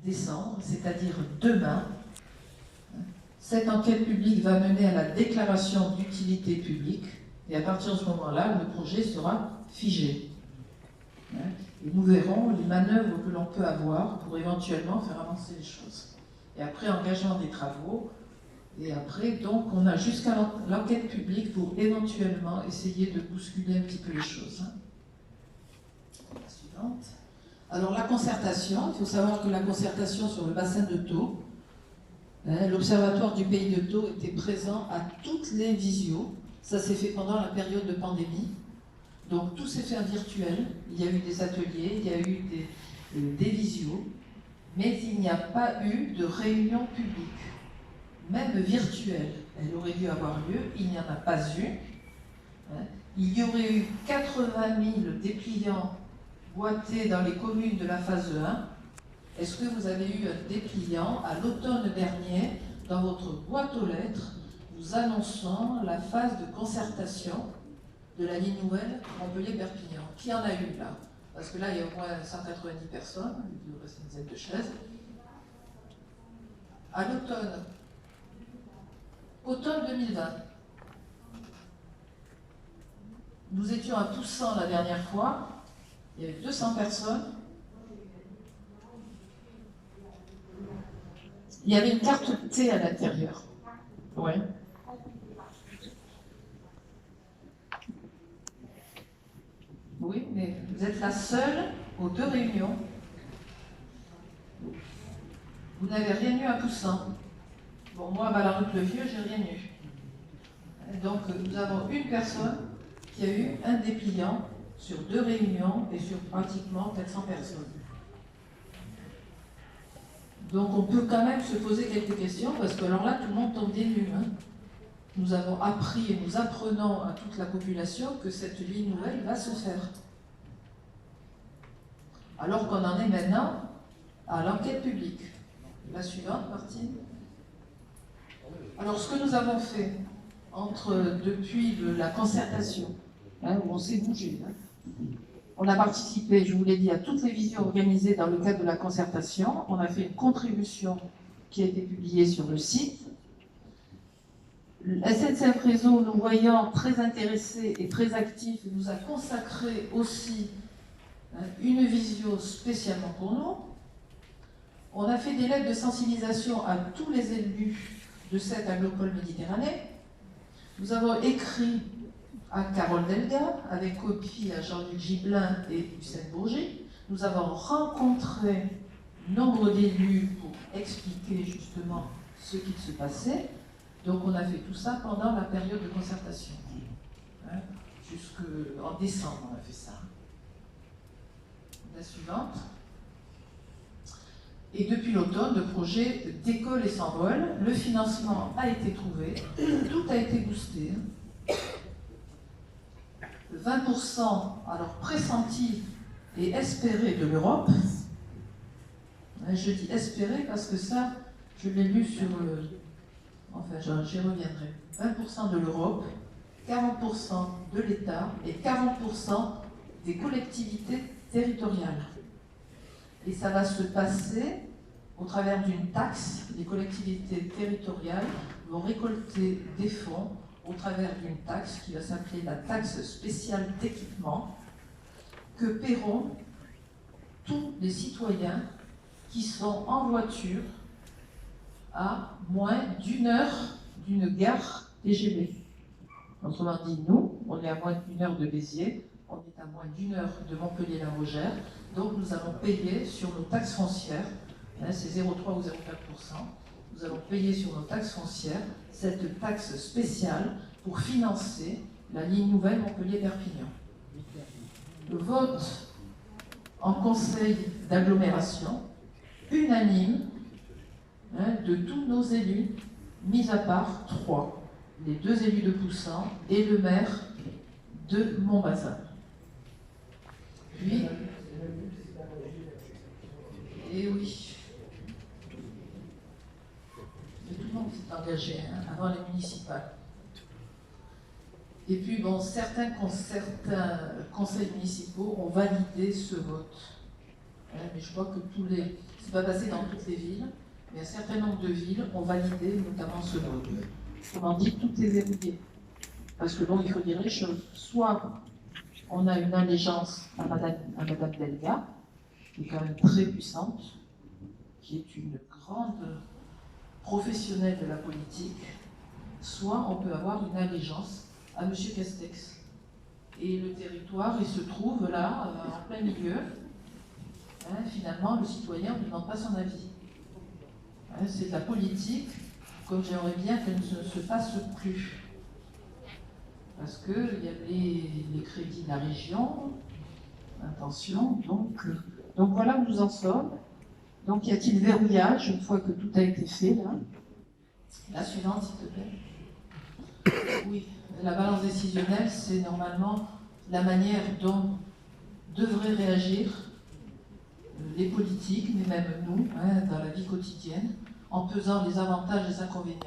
décembre, c'est-à-dire demain, cette enquête publique va mener à la déclaration d'utilité publique et à partir de ce moment-là, le projet sera figé. Et nous verrons les manœuvres que l'on peut avoir pour éventuellement faire avancer les choses. Et après, engagement des travaux. Et après, donc, on a jusqu'à l'enquête publique pour éventuellement essayer de bousculer un petit peu les choses. La suivante. Alors, la concertation, il faut savoir que la concertation sur le bassin de Thau, l'Observatoire du Pays de Thau était présent à toutes les visios. Ça s'est fait pendant la période de pandémie. Donc, tout s'est fait en virtuel. Il y a eu des ateliers, il y a eu des visios, mais il n'y a pas eu de réunion publique. Même virtuelle, elle aurait dû avoir lieu, il n'y en a pas eu. Il y aurait eu 80 000 dépliants boîtés dans les communes de la phase 1. Est-ce que vous avez eu un dépliant à l'automne dernier dans votre boîte aux lettres vous annonçant la phase de concertation de la ligne nouvelle Montpellier-Perpignan? Qui en a eu là? Parce que là, il y a au moins 190 personnes, il reste une dizaine de chaises. À l'automne. Automne 2020. Nous étions à Toussaint la dernière fois, il y avait 200 personnes. Il y avait une carte T à l'intérieur. Oui. Oui, mais vous êtes la seule aux 2 réunions. Vous n'avez rien eu à Toussaint. Bon, moi, à Ballaruc-le-Vieux, j'ai rien eu. Donc, nous avons une personne qui a eu un dépliant sur 2 réunions et sur pratiquement 400 personnes. Donc, on peut quand même se poser quelques questions, parce que alors là, tout le monde tombe des nues. Nous avons appris et nous apprenons à toute la population que cette ligne nouvelle va se faire. Alors qu'on en est maintenant à l'enquête publique. La suivante, Martine. Alors, ce que nous avons fait depuis la concertation, où on s'est bougé, on a participé, je vous l'ai dit, à toutes les visios organisées dans le cadre de la concertation. On a fait une contribution qui a été publiée sur le site. SNCF Réseau, nous voyant très intéressés et très actifs, nous a consacré aussi une visio spécialement pour nous. On a fait des lettres de sensibilisation à tous les élus de cette agglomération Méditerranée. Nous avons écrit à Carole Delga, avec copie à Jean-Luc Gibelin et Hussein Bourgi. Nous avons rencontré nombre d'élus pour expliquer justement ce qu'il se passait. Donc on a fait tout ça pendant la période de concertation. Jusqu'en décembre, on a fait ça. La suivante. Et depuis l'automne, le projet décolle et s'envole. Le financement a été trouvé. Tout a été boosté. 20% alors pressenti et espéré de l'Europe. Je dis espéré parce que ça, je l'ai lu sur enfin, j'y reviendrai. 20% de l'Europe, 40% de l'État et 40% des collectivités territoriales. Et ça va se passer au travers d'une taxe. Les collectivités territoriales vont récolter des fonds au travers d'une taxe qui va s'appeler la taxe spéciale d'équipement, que paieront tous les citoyens qui sont en voiture à moins d'1 heure d'une gare TGV. Autrement dit, nous, on est à moins d'1 heure de Béziers, on est à moins d'1 heure de Montpellier-la-Rogère, donc nous allons payer sur nos taxes foncières, c'est 0,3 ou 0,4%, nous allons payer sur nos taxes foncières cette taxe spéciale pour financer la ligne nouvelle Montpellier-Perpignan. Le vote en conseil d'agglomération, unanime, de tous nos élus, mis à part 3, les 2 élus de Poussin et le maire de Montbazin. Puis, et oui, mais tout le monde s'est engagé avant les municipales. Et puis, bon, certains conseils municipaux ont validé ce vote. Mais je vois que c'est pas passé dans toutes les villes, mais un certain nombre de villes ont validé notamment ce mode. Autrement dit, tout est verrouillé. Parce que bon, il faut dire les choses. Soit on a une allégeance à Madame Delga, qui est quand même très puissante, qui est une grande professionnelle de la politique, soit on peut avoir une allégeance à M. Castex. Et le territoire, il se trouve là, en plein milieu. Finalement, le citoyen ne demande pas son avis. C'est de la politique, comme j'aimerais bien qu'elle ne se fasse plus. Parce qu'il y a les crédits de la région, attention, donc voilà où nous en sommes. Donc y a-t-il verrouillage une fois que tout a été fait là? La suivante, s'il te plaît. Oui, la balance décisionnelle, c'est normalement la manière dont devraient réagir les politiques, mais même nous, dans la vie quotidienne, en pesant les avantages et les inconvénients.